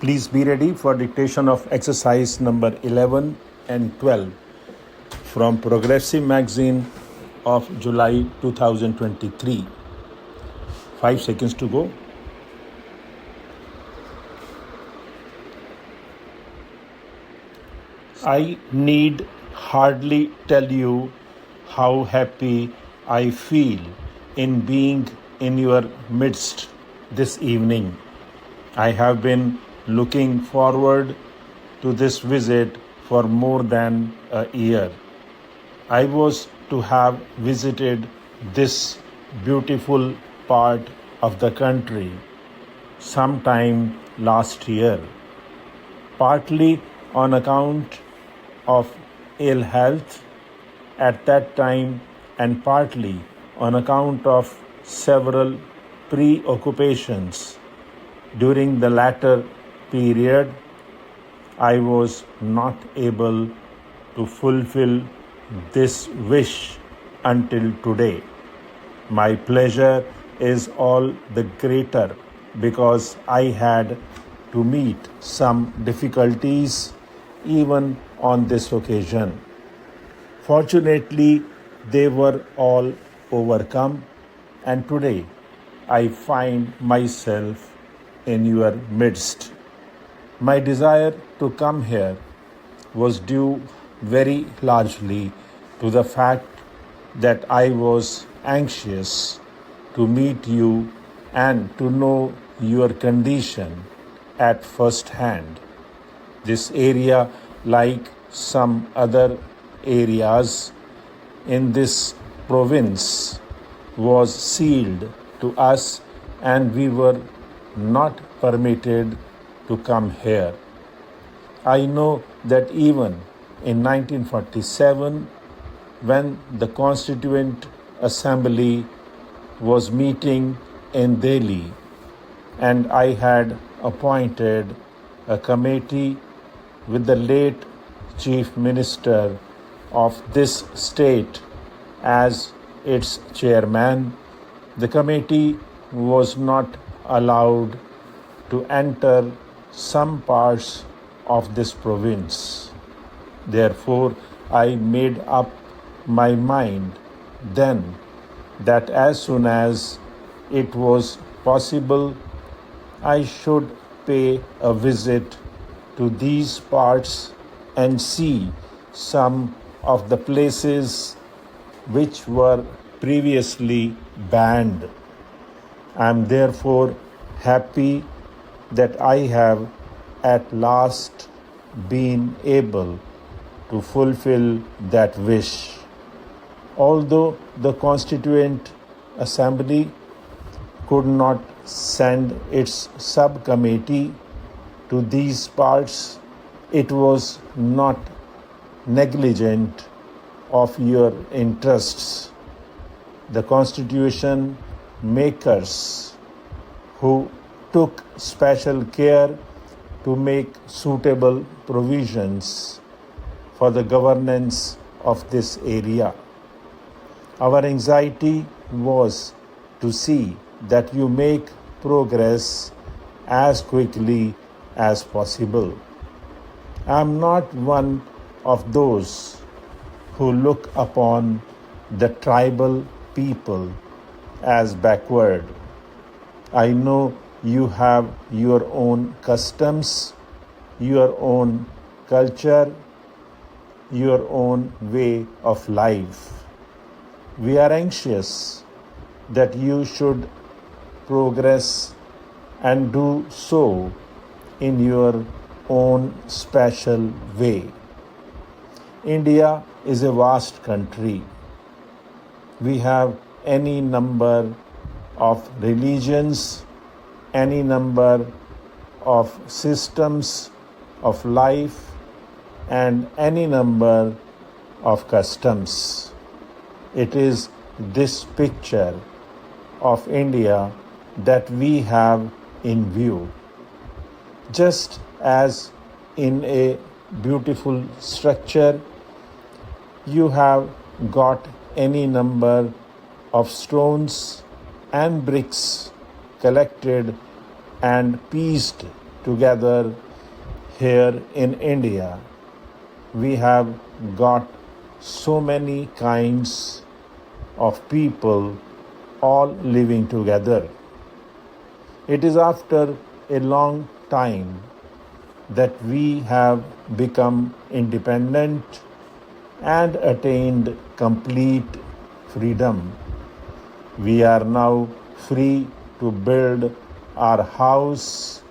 Please be ready for dictation of exercise number 11 and 12 from Progressive Magazine of July 2023. 5 seconds to go. I need hardly tell you how happy I feel in being in your midst this evening. I have been looking forward to this visit for more than a year. I was to have visited this beautiful part of the country sometime last year, partly on account of ill health at that time and partly on account of several preoccupations. During the latter period, I was not able to fulfill this wish until today. My pleasure is all the greater because I had to meet some difficulties even on this occasion. Fortunately, they were all overcome, and today I find myself in your midst. My desire to come here was due very largely to the fact that I was anxious to meet you and to know your condition at first hand. This area, like some other areas in this province, was sealed to us and we were not permitted to come here. I know that even in 1947, when the Constituent Assembly was meeting in Delhi, and I had appointed a committee with the late Chief Minister of this state as its chairman, the committee was not allowed to enter some parts of this province. Therefore, I made up my mind then that as soon as it was possible, I should pay a visit to these parts and see some of the places which were previously banned. I am therefore happy that I have at last been able to fulfill that wish. Although the Constituent Assembly could not send its subcommittee to these parts, it was not negligent of your interests. The Constitution makers who took special care to make suitable provisions for the governance of this area. Our anxiety was to see that you make progress as quickly as possible. I am not one of those who look upon the tribal people as backward. I know you have your own customs, your own culture, your own way of life. We are anxious that you should progress and do so in your own special way. India is a vast country. We have any number of religions, any number of systems of life, and any number of customs. It is this picture of India that we have in view. Just as in a beautiful structure, you have got any number of stones and bricks collected and pieced together here in India. We have got so many kinds of people all living together. It is after a long time that we have become independent and attained complete freedom. We are now free to build our house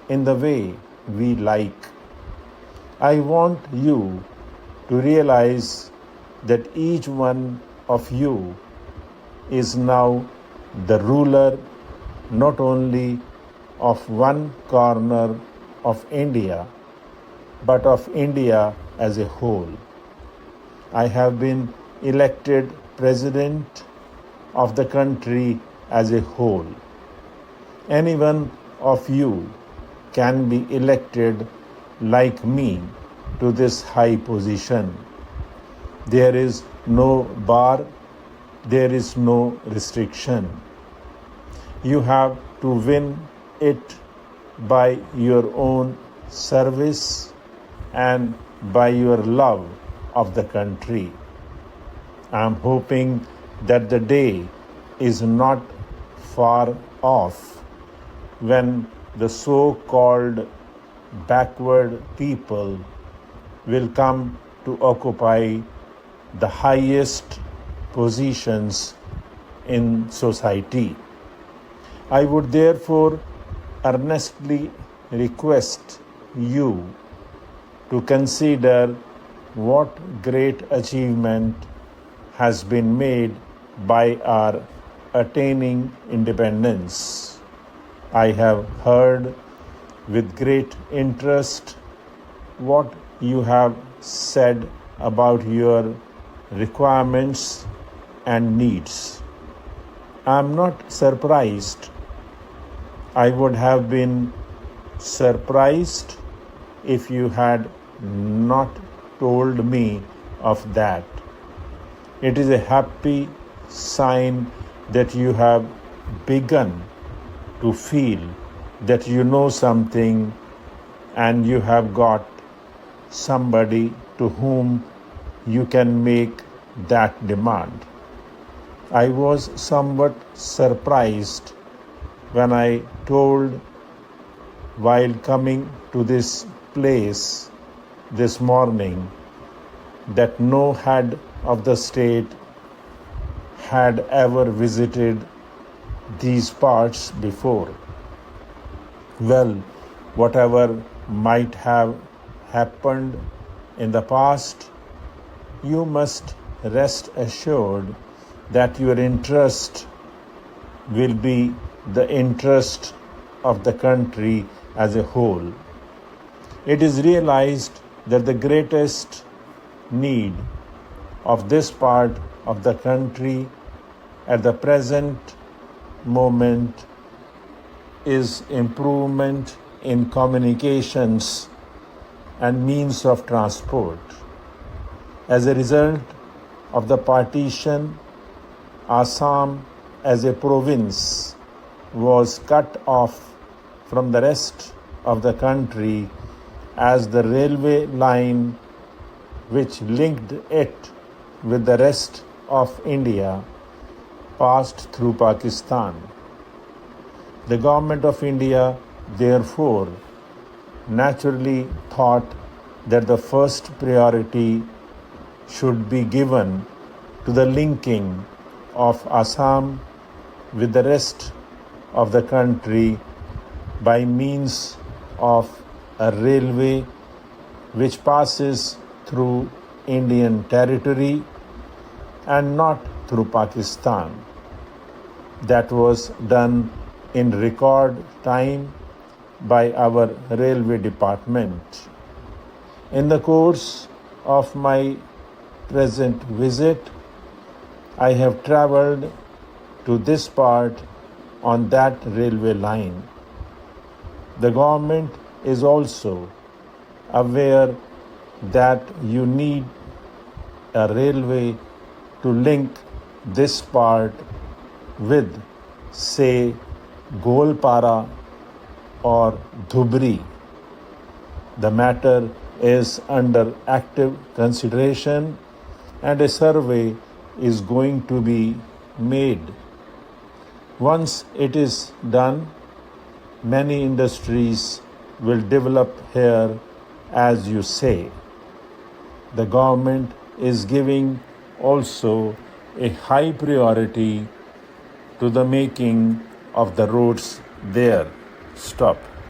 in the way we like. I want you to realize that each one of you is now the ruler not only of one corner of India, but of India as a whole. I have been elected president of the country as a whole. Any one of you can be elected like me to this high position. There is no bar, there is no restriction. You have to win it by your own service and by your love of the country. I am hoping that the day is not far off when the so-called backward people will come to occupy the highest positions in society. I would therefore earnestly request you to consider what great achievement has been made by our attaining independence. I have heard with great interest what you have said about your requirements and needs. I am not surprised. I would have been surprised if you had not told me of that. It is a happy sign that you have begun to feel that you know something and you have got somebody to whom you can make that demand. I was somewhat surprised when I told while coming to this place this morning that no head of the state had ever visited these parts before. Well, whatever might have happened in the past, you must rest assured that your interest will be the interest of the country as a whole. It is realized that the greatest need of this part of the country at the present moment is improvement in communications and means of transport. As a result of the partition, Assam as a province was cut off from the rest of the country as the railway line which linked it with the rest of India passed through Pakistan. The government of India, therefore, naturally thought that the first priority should be given to the linking of Assam with the rest of the country by means of a railway which passes through Indian territory and not through Pakistan. That was done in record time by our railway department. In the course of my present visit, I have traveled to this part on that railway line. The government is also aware that you need a railway to link this part with, say, Golpara or Dhubri. The matter is under active consideration and a survey is going to be made. Once it is done, many industries will develop here, as you say. The government is giving also a high priority to the making of the roads there. Stop.